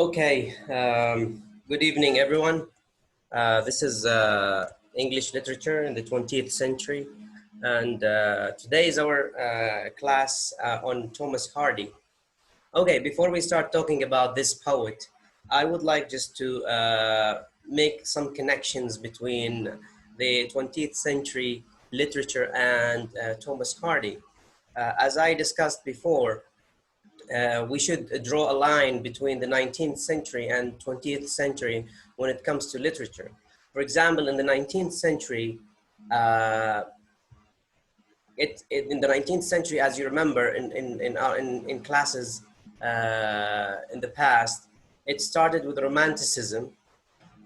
Okay, good evening, everyone. This is English literature in the 20th century, and today is our class on Thomas Hardy. Okay, before we start talking about this poet, I would like just to make some connections between the 20th century literature and Thomas Hardy. As I discussed before, we should draw a line between the 19th century and 20th century when it comes to literature. For example, in the 19th century, uh, in the 19th century, as you remember in classes in the past, it started with Romanticism,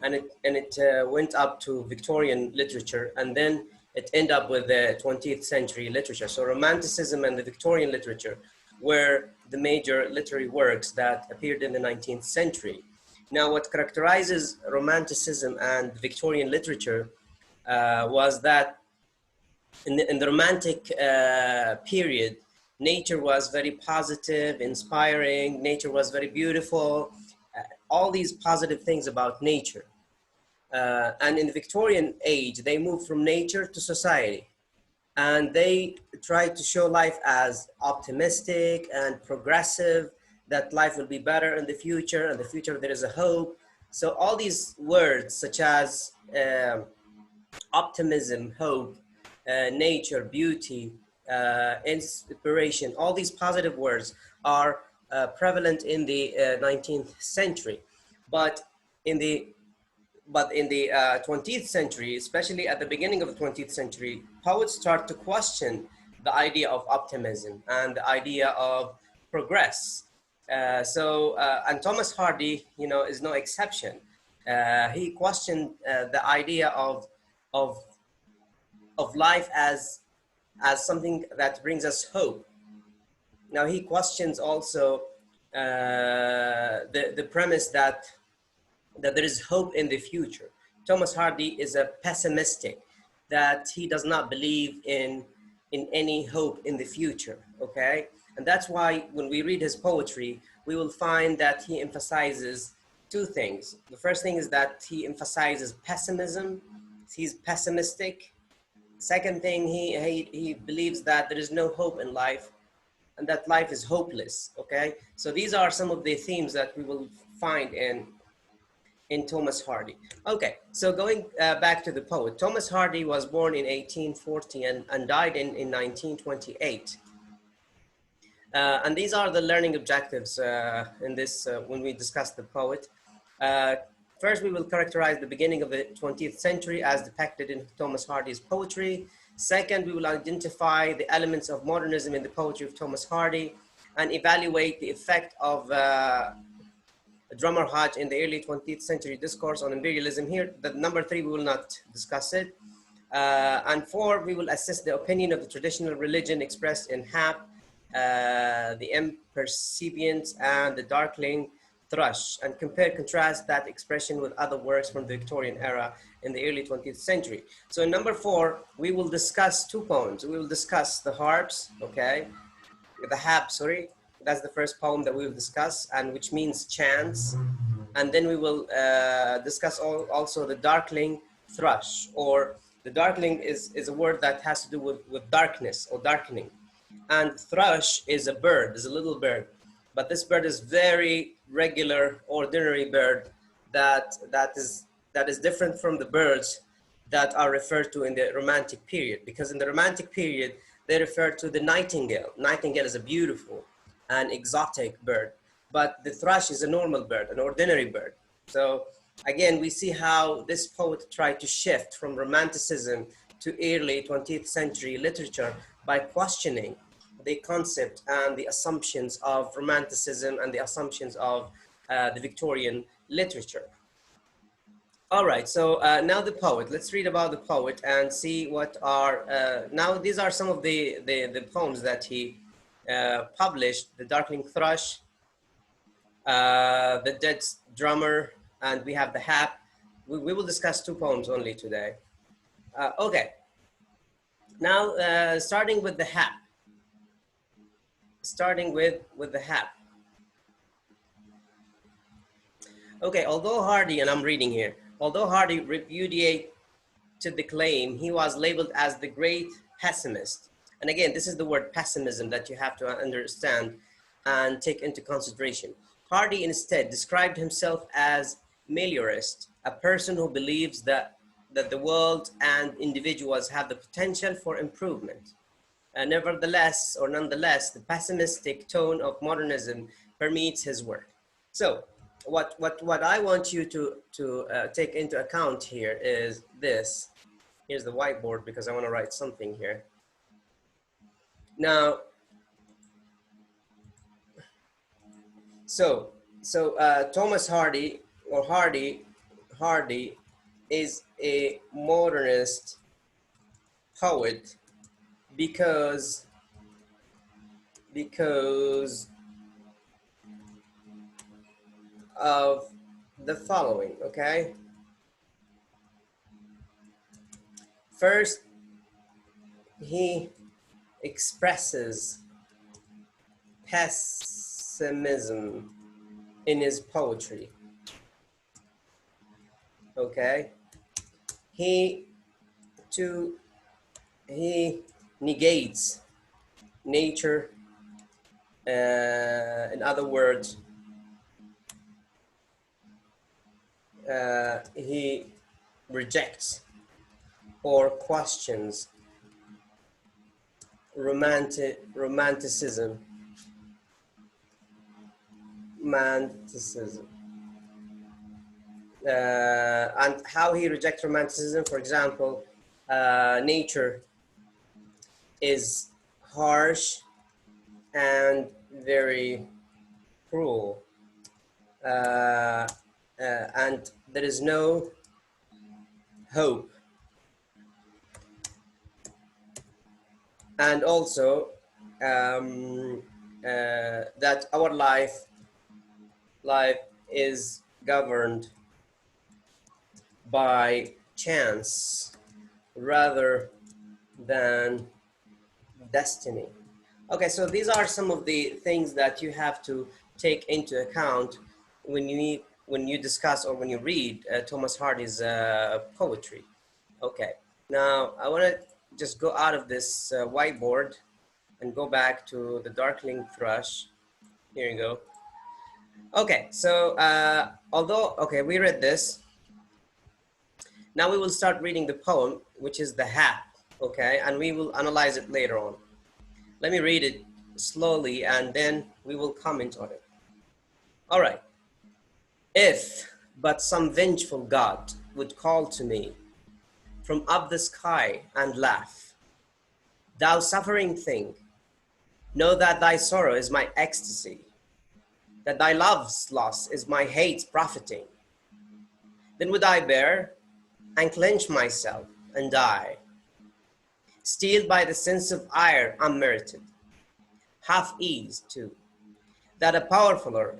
and it went up to Victorian literature, and then it ended up with the 20th century literature. So Romanticism and the Victorian literature were the major literary works that appeared in the 19th century. Now, what characterizes Romanticism and Victorian literature was that in the Romantic period, nature was very positive, inspiring, nature was very beautiful, all these positive things about nature. And in the Victorian age, they moved from nature to society. And they tried to show life as optimistic and progressive, that life will be better in the future, and the future there is a hope. So all these words such as optimism, hope, nature, beauty, inspiration, all these positive words are prevalent in the 19th century. But in the 20th century, especially at the beginning of the 20th century, poets start to question the idea of optimism and the idea of progress. And Thomas Hardy, is no exception. He questioned the idea of life as something that brings us hope. Now he questions also the premise that there is hope in the future. Thomas Hardy is a pessimistic, that he does not believe in any hope in the future, okay? And that's why when we read his poetry, we will find that he emphasizes two things. The first thing is that he emphasizes pessimism. He's pessimistic. Second thing, he believes that there is no hope in life and that life is hopeless, okay? So these are some of the themes that we will find in Thomas Hardy. Okay, so going back to the poet, Thomas Hardy was born in 1840 and died in 1928. And these are the learning objectives in this when we discuss the poet. First, we will characterize the beginning of the 20th century as depicted in Thomas Hardy's poetry. Second, we will identify the elements of modernism in the poetry of Thomas Hardy and evaluate the effect of Drummer Hodge in the early 20th century discourse on imperialism. Here, the number 3, we will not discuss it. And 4, we will assess the opinion of the traditional religion expressed in Hap, the Impercipients, and the Darkling Thrush, and contrast that expression with other works from the Victorian era in the early 20th century. So in number 4, we will discuss 2 poems. We will discuss the harps, okay, the Hap, sorry. That's the first poem that we will discuss, and which means chants. And then we will discuss also the Darkling Thrush, or the darkling is a word that has to do with darkness or darkening. And thrush is a bird, is a little bird. But this bird is very regular, ordinary bird that is different from the birds that are referred to in the Romantic period. Because in the Romantic period, they refer to the nightingale. Nightingale is a beautiful and exotic bird, but the thrush is a normal bird, an ordinary bird. So again, we see how this poet tried to shift from Romanticism to early 20th century literature by questioning the concept and the assumptions of Romanticism and the assumptions of the Victorian literature. All right, so now the poet. Let's read about the poet and see what are, now these are some of the poems that he published: the Darkling Thrush, the Dead Drummer, and we have the Hap. We will discuss 2 poems only today. Okay, now starting with the Hap. Starting with the Hap. Okay, although Hardy, and I'm reading here, although Hardy repudiated the claim, he was labeled as the great pessimist. And again, this is the word pessimism that you have to understand and take into consideration. Hardy instead described himself as meliorist, a person who believes that the world and individuals have the potential for improvement. Nevertheless, or nonetheless, the pessimistic tone of modernism permeates his work. So, what I want you to take into account here is this. Here's the whiteboard because I want to write something here. Now, Thomas Hardy, or Hardy is a modernist poet because of the following, okay? First, he expresses pessimism in his poetry, okay? He negates nature, in other words, he rejects or questions romanticism. And how he rejects romanticism, for example, nature is harsh and very cruel, and there is no hope. And also that our life is governed by chance rather than destiny. Okay, so these are some of the things that you have to take into account when you discuss or when you read Thomas Hardy's poetry. Okay, now I want to just go out of this whiteboard and go back to the Darkling Thrush. Here you go. Okay, so okay, we read this. Now we will start reading the poem, which is The Hat, okay? And we will analyze it later on. Let me read it slowly and then we will comment on it. All right. If but some vengeful God would call to me from up the sky and laugh, thou suffering thing, know that thy sorrow is my ecstasy, that thy love's loss is my hate's profiting. Then would I bear and clench myself and die, steeled by the sense of ire unmerited, half-eased too, that a powerfuler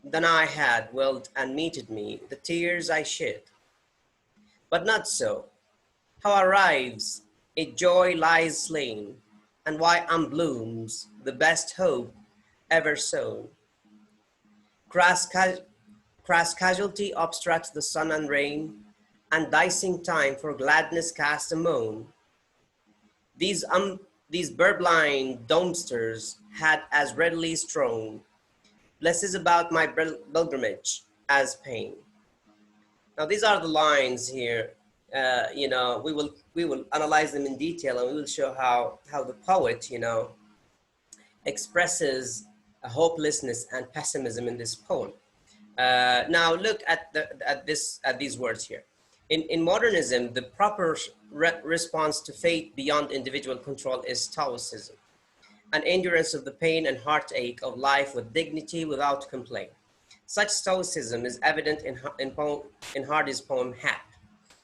than I had willed and meted me the tears I shed. But not so. How arrives a joy lies slain, and why unblooms the best hope ever sown? Crass casualty obstructs the sun and rain, and dicing time for gladness cast a moan. These purblind domesters had as readily strown blesses about my pilgrimage as pain. Now these are the lines here. You know, we will analyze them in detail, and we will show how the poet, you know, expresses a hopelessness and pessimism in this poem. Now look at these words here. In modernism, the proper response to fate beyond individual control is Stoicism, an endurance of the pain and heartache of life with dignity without complaint. Such Stoicism is evident in Hardy's poem Hat.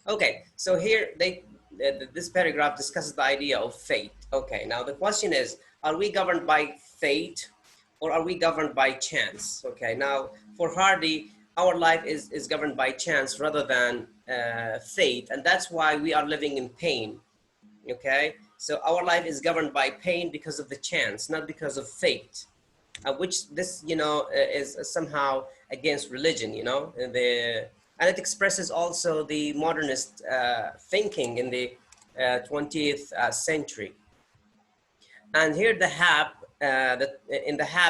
Okay, so here this paragraph discusses the idea of fate. Okay, now the question is, are we governed by fate or are we governed by chance? Okay, now for Hardy, our life is governed by chance rather than fate, and that's why we are living in pain. Okay, so our life is governed by pain because of the chance, not because of fate. which this, is somehow against religion, and it expresses also the modernist thinking in the 20th century. And here in the hab,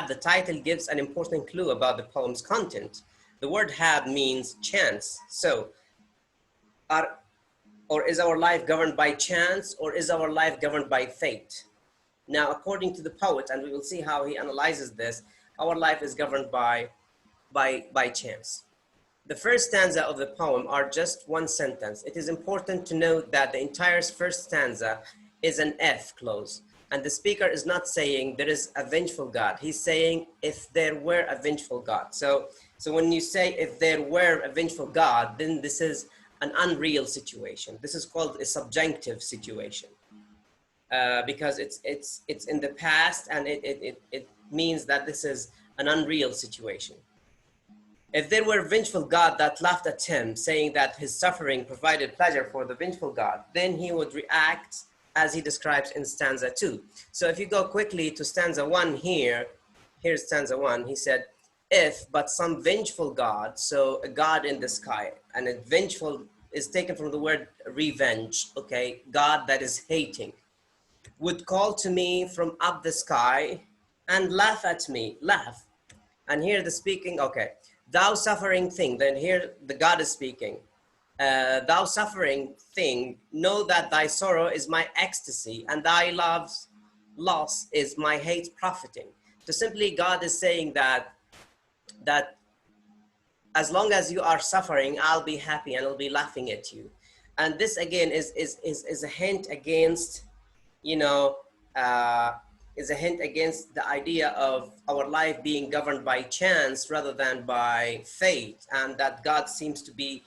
the title gives an important clue about the poem's content. The word hab means chance. So, is our life governed by chance, or is our life governed by fate? Now, according to the poet, and we will see how he analyzes this, our life is governed by chance. The first stanza of the poem are just one sentence. It is important to note that the entire first stanza is an if clause. And the speaker is not saying there is a vengeful God. He's saying if there were a vengeful God. So when you say if there were a vengeful God, then this is an unreal situation. This is called a subjunctive situation. Because it's in the past, and it means that this is an unreal situation. If there were a vengeful God that laughed at him, saying that his suffering provided pleasure for the vengeful God, then he would react as he describes in stanza 2. So if you go quickly to stanza 1 here's stanza 1. He said, if but some vengeful God, so a God in the sky, and a vengeful is taken from the word revenge, okay? God that is hating, would call to me from up the sky and laugh at me, laugh. And here the speaking, okay. Thou suffering thing, then here the God is speaking. Thou suffering thing, know that thy sorrow is my ecstasy, and thy love's loss is my hate profiting. So simply God is saying that as long as you are suffering, I'll be happy and I'll be laughing at you. And this again is a hint against, is a hint against the idea of our life being governed by chance rather than by fate, and that God seems to be,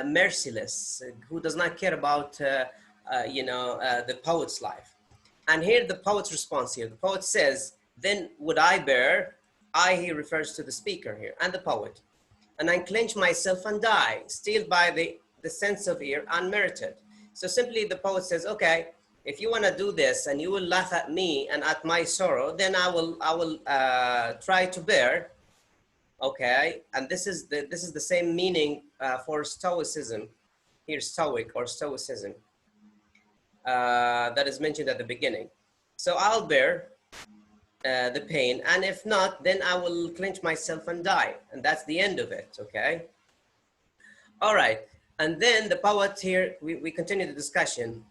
merciless, who does not care about, the poet's life. And here the poet's response here. The poet says, then would I bear, he refers to the speaker here, and the poet, and I clench myself and die, steeled by the sense of ear unmerited. So simply the poet says, okay, if you want to do this and you will laugh at me and at my sorrow, then I will try to bear. Okay, and this is the same meaning for stoicism. Here's stoic or stoicism that is mentioned at the beginning. So I'll bear the pain, and if not, then I will clench myself and die, and that's the end of it. Okay. All right, and then the poet here, we continue the discussion.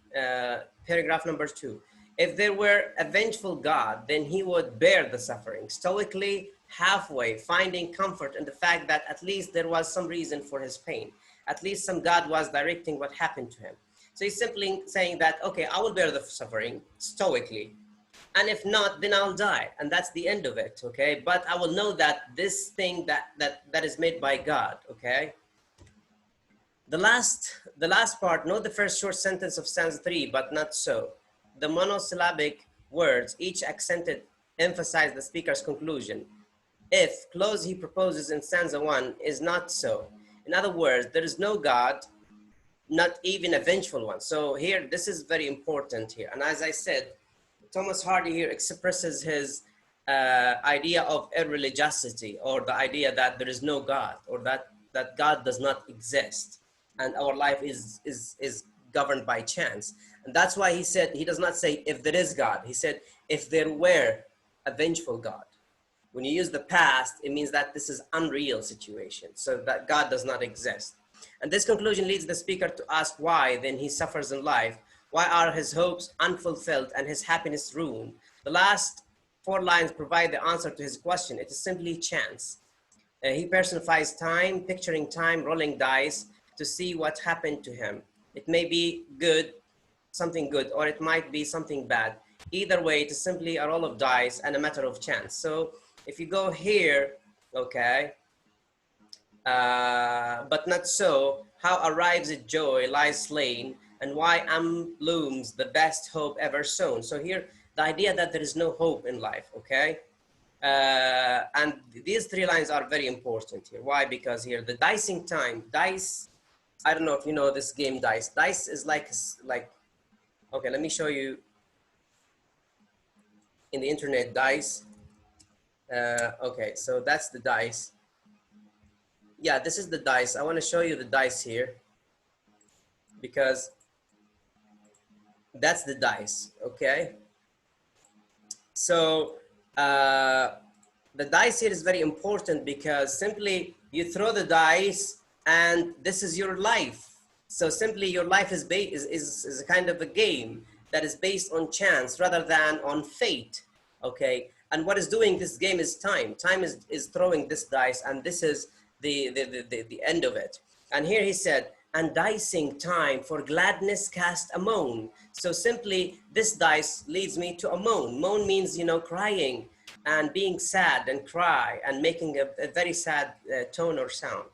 Paragraph number 2. If there were a vengeful God, then he would bear the suffering stoically, halfway, finding comfort in the fact that at least there was some reason for his pain. At least some God was directing what happened to him. So he's simply saying that, okay, I will bear the suffering stoically, and if not, then I'll die, and that's the end of it. Okay, but I will know that this thing that is made by God. Okay. The last part, note the first short sentence of stanza 3, but not so. The monosyllabic words, each accented, emphasize the speaker's conclusion. If clause he proposes in stanza 1 is not so. In other words, there is no God, not even a vengeful one. So here, this is very important here. And as I said, Thomas Hardy here expresses his idea of irreligiosity, or the idea that there is no God, or that God does not exist, and our life is governed by chance. And that's why he said, he does not say if there is God. He said if there were a vengeful God. When you use the past, it means that this is unreal situation, so that God does not exist. And this conclusion leads the speaker to ask why then he suffers in life. Why are his hopes unfulfilled and his happiness ruined? The last 4 lines provide the answer to his question. It is simply chance. He personifies time, picturing time rolling dice to see what happened to him. It may be good, something good, or it might be something bad. Either way, it is simply a roll of dice and a matter of chance. So if you go here, okay, but not so, how arrives at joy lies slain, and why blooms the best hope ever sown. So here, the idea that there is no hope in life, okay? And these 3 lines are very important here. Why? Because here, the dicing time, dice, I don't know if you know this game, dice. Dice is like, okay, let me show you in the internet, dice. Okay, so that's the dice. Yeah, this is the dice. I want to show you the dice here because that's the dice. Okay, so uh, the dice here is very important because simply you throw the dice and this is your life. So simply your life is a kind of a game that is based on chance rather than on fate. Okay, and what is doing this game is time. Time is throwing this dice, and this is the end of it. And here he said, and dicing time for gladness cast a moan. So simply this dice leads me to a moan. Moan means, you know, crying and being sad and cry and making a very sad tone or sound.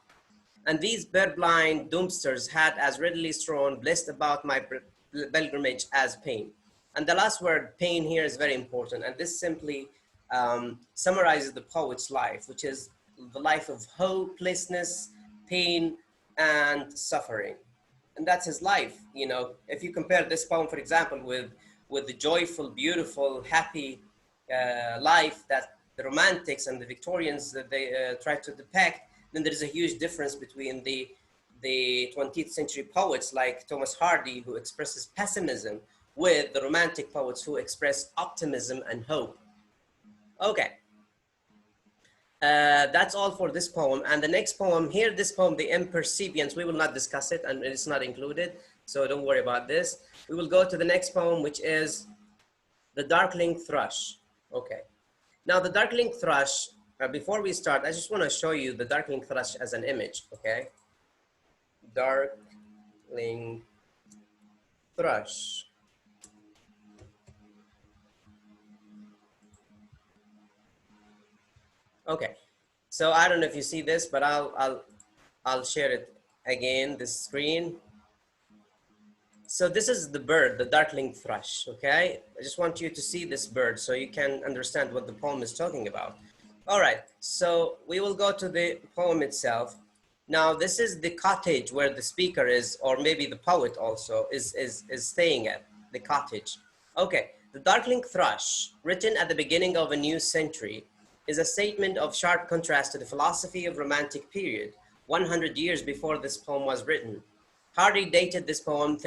And these purblind doomsters had as readily strewn, blessed about my pilgrimage as pain. And the last word, pain, here is very important. And this simply summarizes the poet's life, which is the life of hopelessness, pain, and suffering. And that's his life. You know, if you compare this poem, for example, with the joyful, beautiful, happy life that the Romantics and the Victorians that they tried to depict, then there is a huge difference between the 20th century poets like Thomas Hardy, who expresses pessimism, with the Romantic poets who express optimism and hope. Okay, that's all for this poem. And the next poem here, this poem, The Impercipients, we will not discuss it and it's not included, so don't worry about this. We will go to the next poem, which is The Darkling Thrush. Okay, now the Darkling Thrush, before we start, I just want to show you the Darkling Thrush as an image, okay? Darkling Thrush. Okay, so I don't know if you see this, but I'll share it again, this screen. So this is the bird, the Darkling Thrush, okay? I just want you to see this bird so you can understand what the poem is talking about. All right, so we will go to the poem itself. Now, this is the cottage where the speaker is, or maybe the poet also, is staying at, the cottage. Okay, the Darkling Thrush, written at the beginning of a new century, is a statement of sharp contrast to the philosophy of Romantic period, 100 years before this poem was written. Hardy dated this poem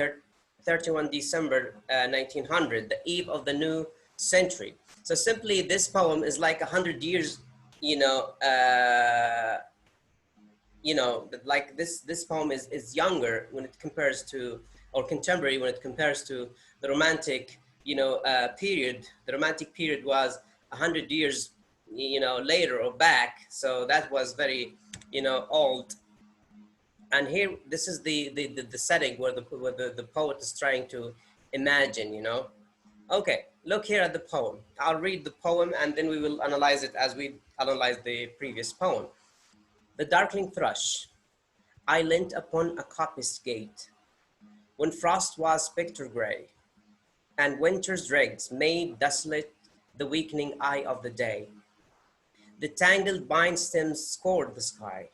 31 December 1900, the eve of the new century. So simply this poem is like 100 years, like this poem is younger when it compares to, or contemporary when it compares to the Romantic, period. The Romantic period was 100 years, later or back. So that was very, old. And here, this is the setting where the poet is trying to imagine. Okay, look here at the poem. I'll read the poem and then we will analyze it as we analyze the previous poem. The Darkling Thrush. I leant upon a coppice gate when frost was spectre gray, and winter's dregs made desolate the weakening eye of the day. The tangled vine stems scored the sky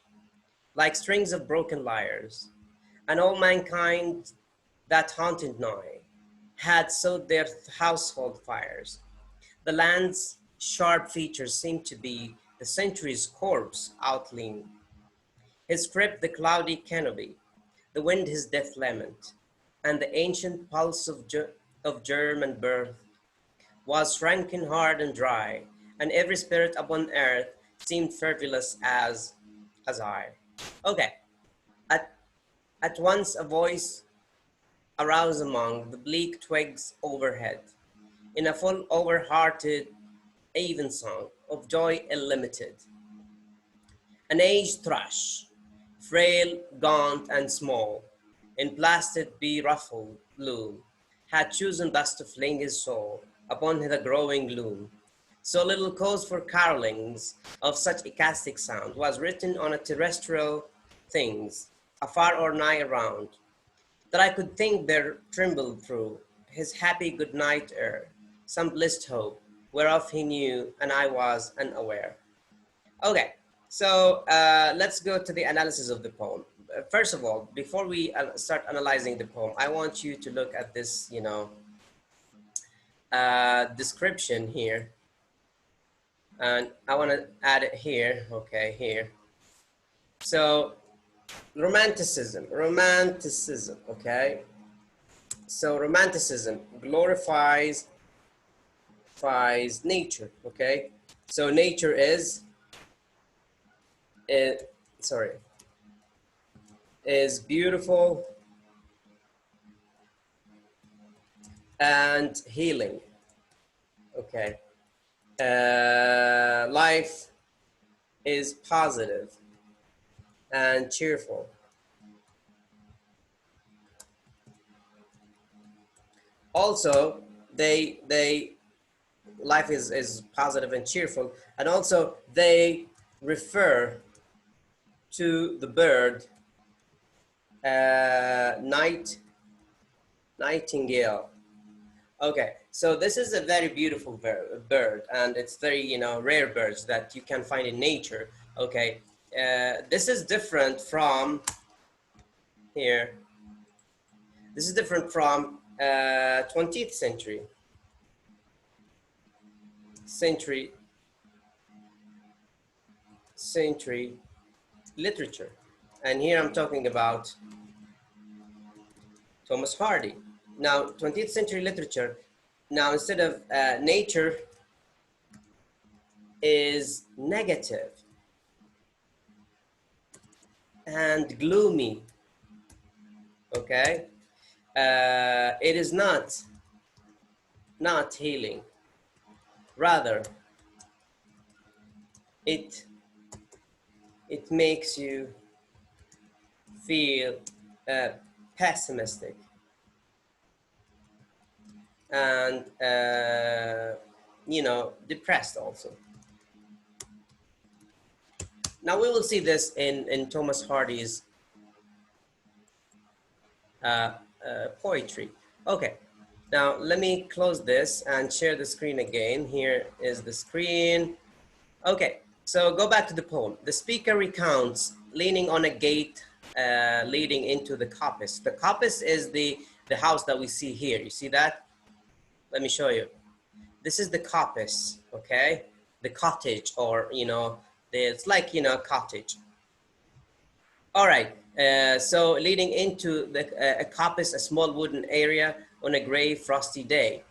like strings of broken lyres, and all mankind that haunted nigh had sowed their household fires. The land's sharp features seemed to be the century's corpse outlean. His crypt the cloudy canopy, the wind his death lament, and the ancient pulse of germ and birth was shrunken hard and dry, and every spirit upon earth seemed fervilous as I. Okay, at, at once a voice arose among the bleak twigs overhead, in a full over-hearted evensong of joy illimited. An aged thrush, frail, gaunt, and small, in plastered beruffled loom, had chosen thus to fling his soul upon the growing gloom. So little cause for carolings of such ecstatic sound was written on a terrestrial things, afar or nigh around, that I could think there trembled through his happy good night air, some blissed hope, whereof he knew and I was unaware. Okay, so let's go to the analysis of the poem. First of all, before we start analyzing the poem, I want you to look at this, description here. And I want to add it here. Okay, here. So romanticism, okay? So romanticism glorifies nature, okay? So nature is sorry, is beautiful and healing, okay? Life is positive and cheerful. Also, they life is positive and cheerful, and also they refer to the bird nightingale. Okay, so this is a very beautiful bird, and it's very, you know, rare birds that you can find in nature. Okay, this is different from here. This is different from 20th century century literature, and here I'm talking about Thomas Hardy. Now, 20th century literature. Now, instead of nature is negative and gloomy, okay? It is not healing. Rather, it makes you feel pessimistic and you know, depressed also. Now we will see this in Thomas Hardy's poetry. Okay, now let me close this and share the screen again. Here is the screen. Okay, so go back to the poem. The speaker recounts leaning on a gate leading into the coppice. The coppice is the house that we see here. You see that? Let me show you. This is the coppice, okay? The cottage, or, you know, it's like, you know, cottage. All right, so leading into a coppice, a small wooden area on a gray, frosty day.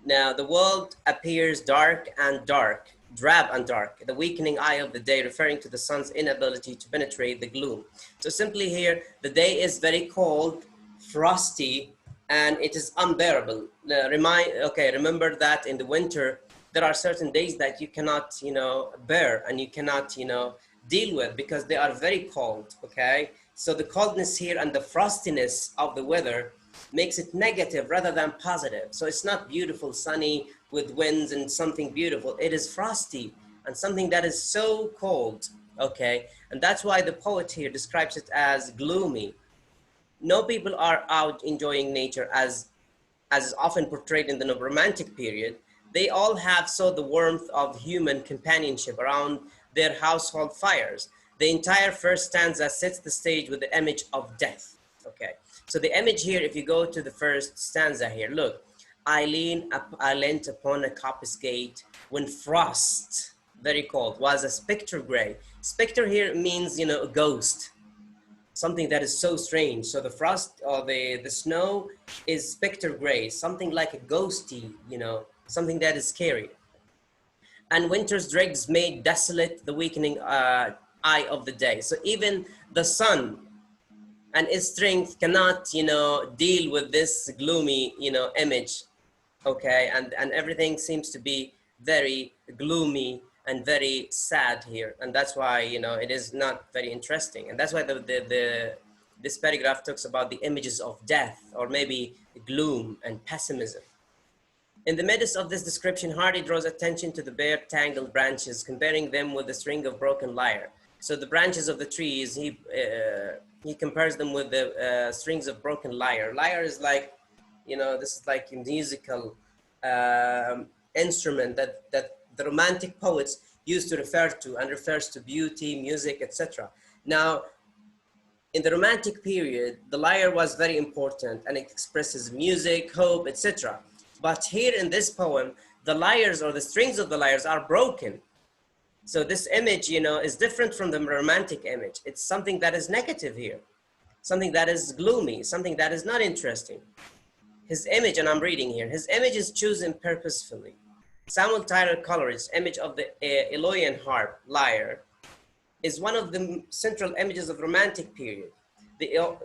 Now, the world appears dark and dark, drab and dark, the weakening eye of the day, referring to the sun's inability to penetrate the gloom. So simply here, the day is very cold, frosty, and it is unbearable. Remember that in the winter, there are certain days that you cannot, you know, bear, and you cannot, you know, deal with, because they are very cold, okay? So the coldness here and the frostiness of the weather makes it negative rather than positive. So it's not beautiful, sunny with winds and something beautiful. It is frosty and something that is so cold, okay? And that's why the poet here describes it as gloomy. No people are out enjoying nature as is often portrayed in the romantic period. They all have sought the warmth of human companionship around their household fires. The entire first stanza sets the stage with the image of death. Okay, so the image here, if you go to the first stanza here, look, I leant upon a coppice gate when frost, very cold, was a spectre gray. Spectre here means, you know, a ghost, something that is so strange. So the frost or the snow is spectre gray, something like a ghosty, you know, something that is scary. And winter's dregs made desolate the weakening eye of the day. So even the sun and its strength cannot, you know, deal with this gloomy, you know, image, okay? And everything seems to be very gloomy and very sad here. And that's why, you know, it is not very interesting. And that's why this paragraph talks about the images of death, or maybe gloom and pessimism. In the midst of this description, Hardy draws attention to the bare tangled branches, comparing them with the string of broken lyre. So the branches of the trees, he compares them with the strings of broken lyre. Lyre is like, you know, this is like a musical instrument that the romantic poets used to refer to, and refers to beauty, music, etc. Now, in the romantic period, the lyre was very important, and it expresses music, hope, etc. But here in this poem, the lyres or the strings of the lyres are broken. So this image, you know, is different from the romantic image. It's something that is negative here, something that is gloomy, something that is not interesting. His image, and I'm reading here, his image is chosen purposefully. Samuel Tyler Coleridge's image of the Eolian harp, lyre, is one of the central images of romantic period. The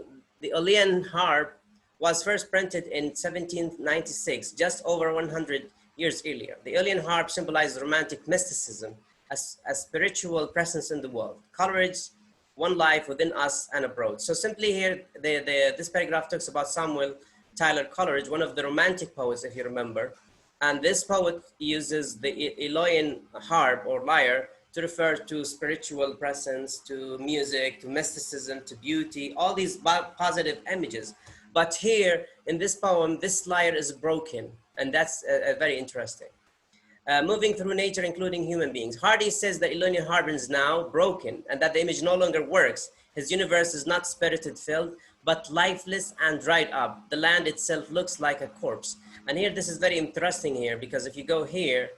Aeolian harp was first printed in 1796, just over 100 years earlier. The Aeolian harp symbolizes romantic mysticism, a spiritual presence in the world. Coleridge, one life within us and abroad. So simply here, this paragraph talks about Samuel Tyler Coleridge, one of the romantic poets, if you remember. And this poet uses the Eolian harp or lyre to refer to spiritual presence, to music, to mysticism, to beauty, all these positive images. But here in this poem, this lyre is broken, and that's very interesting. Moving through nature, including human beings. Hardy says that Eolian harp is now broken and that the image no longer works. His universe is not spirited filled, but lifeless and dried up. The land itself looks like a corpse. And here, this is very interesting here, because if you go here,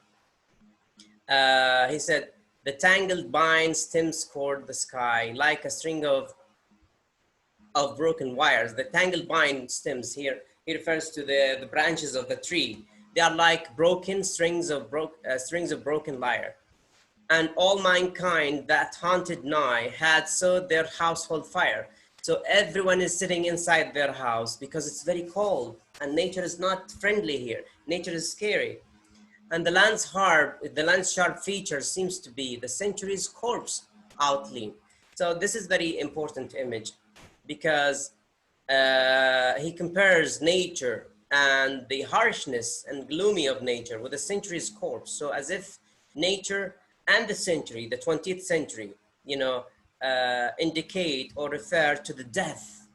he said, the tangled vine stems cord the sky like a string of broken wires. The tangled vine stems here, he refers to the branches of the tree. They are like broken strings of broken lyre. And all mankind that haunted nigh had sowed their household fire. So everyone is sitting inside their house because it's very cold and nature is not friendly here. Nature is scary. And the land's sharp feature seems to be the century's corpse outline. So this is very important image because he compares nature and the harshness and gloomy of nature with the century's corpse. So as if nature and the century, the 20th century, you know, indicate or refer to the death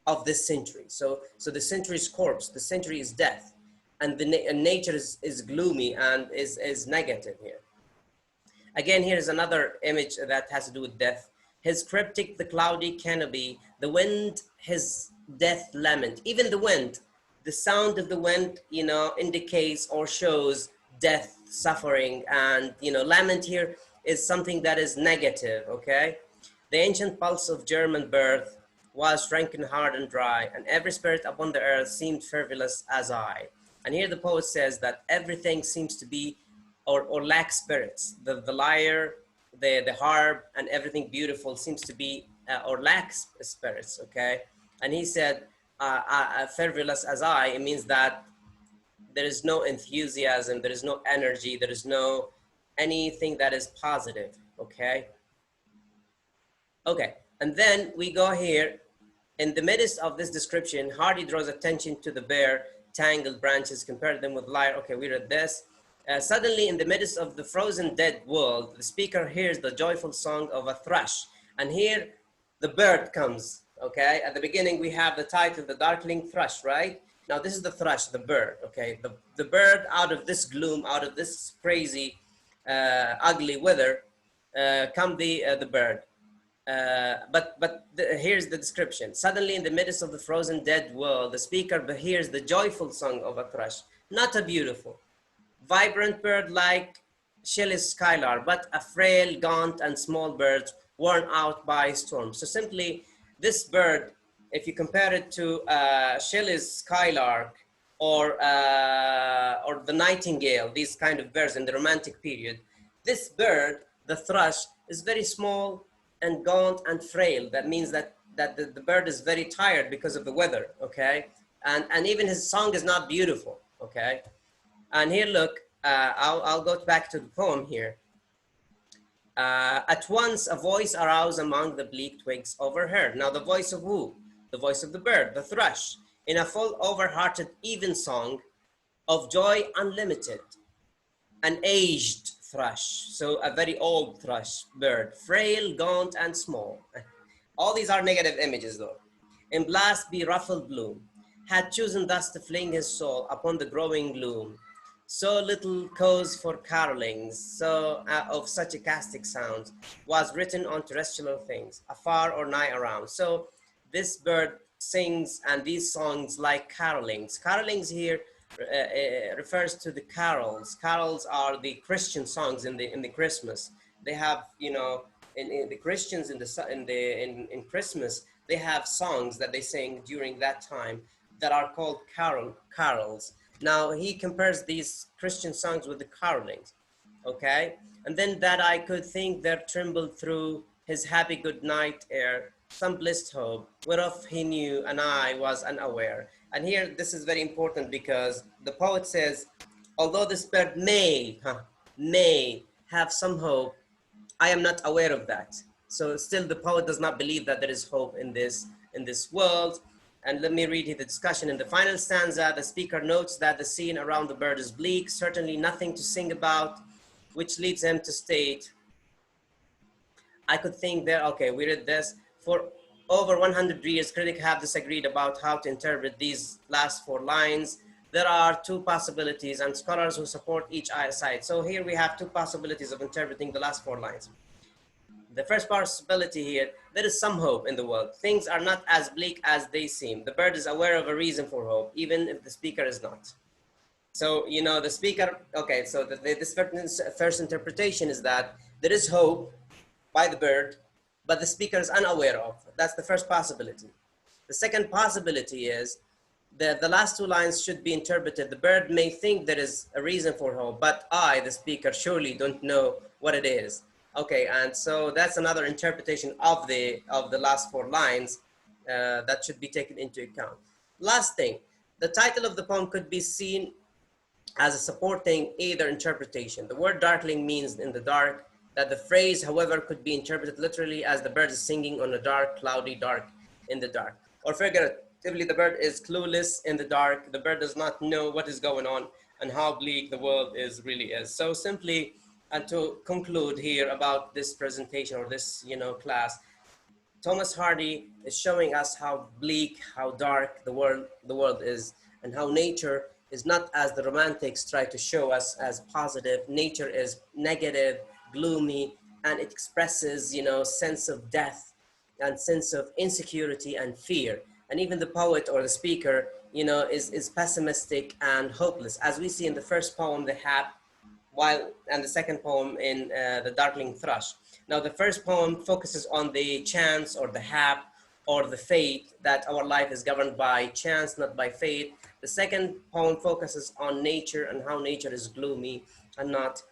of this century. So the century's corpse, the century is death. And nature is gloomy and is negative here. Again, here's another image that has to do with death. His cryptic, the cloudy canopy, the wind, his death lament. Even the wind, the sound of the wind, you know, indicates or shows death, suffering, and, you know, lament here is something that is negative, okay? The ancient pulse of German birth was shrunken hard and dry, and every spirit upon the earth seemed fervilous as I. And here the poet says that everything seems to be or lack spirits. The lyre, the harp, and everything beautiful seems to be or lacks spirits, okay? And he said, fervilous as I, it means that there is no enthusiasm, there is no energy, there is no anything that is positive, okay? Okay, and then we go here. In the midst of this description, Hardy draws attention to the bare, tangled branches, compared them with lyre. Okay, we read this. Suddenly, in the midst of the frozen dead world, the speaker hears the joyful song of a thrush. And here, the bird comes, okay? At the beginning, we have the title, the Darkling Thrush, right? Now, this is the thrush, the bird, okay? The bird, out of this gloom, out of this crazy, ugly weather, come the bird. Here's the description. Suddenly, in the midst of the frozen dead world, the speaker hears the joyful song of a thrush, not a beautiful, vibrant bird like Shelley's skylark, but a frail, gaunt, and small bird worn out by storms. So simply, this bird, if you compare it to Shelley's skylark or the nightingale, these kind of birds in the romantic period, this bird, the thrush, is very small and gaunt and frail. That means that the bird is very tired because of the weather, okay? And even his song is not beautiful, okay? And here, look, I'll go back to the poem here. At once a voice arose among the bleak twigs overheard. Now the voice of who? The voice of the bird, the thrush, in a full over-hearted even song of joy unlimited, an aged thrush, so a very old thrush bird, frail, gaunt, and small. All these are negative images though. In blast beruffled bloom, had chosen thus to fling his soul upon the growing gloom. So little cause for carolings, so of such ecstatic sounds, was written on terrestrial things, afar or nigh around. So this bird sings and these songs like carolings. Carolings here refers to the carols. Carols are the Christian songs in the Christmas. They have, you know, in the Christians in Christmas, they have songs that they sing during that time that are called carols. Now he compares these Christian songs with the carolings, okay? And then that I could think there trembled through his happy good night air some blissed hope, whereof he knew and I was unaware. And here, this is very important because the poet says, although this bird may have some hope, I am not aware of that. So still the poet does not believe that there is hope in this world. And let me read the discussion. In the final stanza, the speaker notes that the scene around the bird is bleak, certainly nothing to sing about, which leads him to state, I could think there, okay, we read this. For over 100 years, critics have disagreed about how to interpret these last four lines. There are two possibilities and scholars who support each side. So here we have two possibilities of interpreting the last four lines. The first possibility here, there is some hope in the world. Things are not as bleak as they seem. The bird is aware of a reason for hope, even if the speaker is not. So, you know, the speaker, okay, so this first interpretation is that there is hope by the bird, but the speaker is unaware of. That's the first possibility. The second possibility is that the last two lines should be interpreted. The bird may think there is a reason for hope, but I, the speaker, surely don't know what it is. Okay, and so that's another interpretation of the last four lines that should be taken into account. Last thing, the title of the poem could be seen as a supporting either interpretation. The word darkling means in the dark, that the phrase, however, could be interpreted literally as the bird is singing on a dark, cloudy dark in the dark. Or figuratively, the bird is clueless in the dark. The bird does not know what is going on and how bleak the world really is. So simply, and to conclude here about this presentation or this, you know, class, Thomas Hardy is showing us how bleak, how dark the world is, and how nature is not as the romantics try to show us as positive. Nature is negative, gloomy, and it expresses, you know, sense of death and sense of insecurity and fear. And even the poet or the speaker, you know, is pessimistic and hopeless, as we see in the first poem, The Hap, and the second poem in the Darkling Thrush. Now, the first poem focuses on the chance or the hap or the fate, that our life is governed by chance, not by fate. The second poem focuses on nature and how nature is gloomy and not,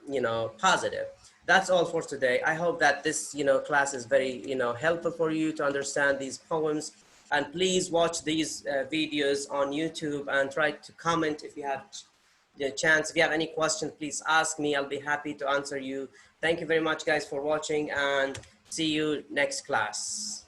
you know, positive. That's all for today. I hope that this, you know, class is very, you know, helpful for you to understand these poems. And please watch these videos on YouTube and try to comment if you have the chance. If you have any questions, please ask me. I'll be happy to answer you. Thank you very much, guys, for watching, and see you next class.